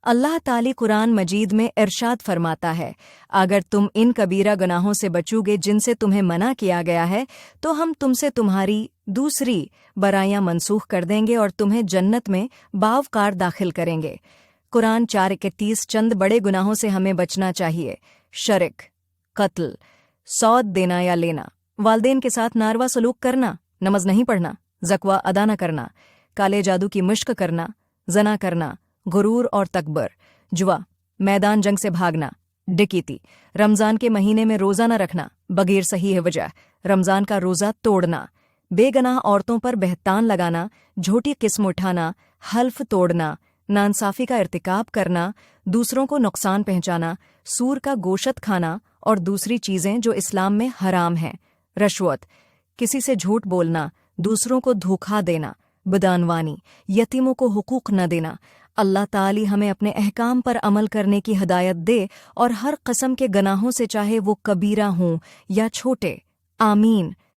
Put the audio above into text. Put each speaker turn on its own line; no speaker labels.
اللہ تعالی قرآن مجید میں ارشاد فرماتا ہے، اگر تم ان کبیرہ گناہوں سے بچو گے جن سے تمہیں منع کیا گیا ہے تو ہم تم سے تمہاری دوسری برائیاں منسوخ کر دیں گے اور تمہیں جنت میں باوقار داخل کریں گے۔ قرآن 4:31۔ چند بڑے گناہوں سے ہمیں بچنا چاہیے: شرک، قتل، سود دینا یا لینا، والدین کے ساتھ ناروا سلوک کرنا، نماز نہیں پڑھنا، زکوٰۃ ادا نہ کرنا، کالے جادو کی مشق کرنا، زنا کرنا، غرور اور تکبر، جوا، میدان جنگ سے بھاگنا، ڈکیتی، رمضان کے مہینے میں روزہ نہ رکھنا بغیر صحیح وجہ، رمضان کا روزہ توڑنا، بے گناہ عورتوں پر بہتان لگانا، جھوٹی قسم اٹھانا، حلف توڑنا، ناانصافی کا ارتکاب کرنا، دوسروں کو نقصان پہنچانا، سور کا گوشت کھانا اور دوسری چیزیں جو اسلام میں حرام ہیں، رشوت، کسی سے جھوٹ بولنا، دوسروں کو دھوکا دینا، بدعنوانی، یتیموں کو حقوق نہ دینا۔ اللہ تعالی ہمیں اپنے احکام پر عمل کرنے کی ہدایت دے اور ہر قسم کے گناہوں سے، چاہے وہ کبیرہ ہوں یا چھوٹے، آمین۔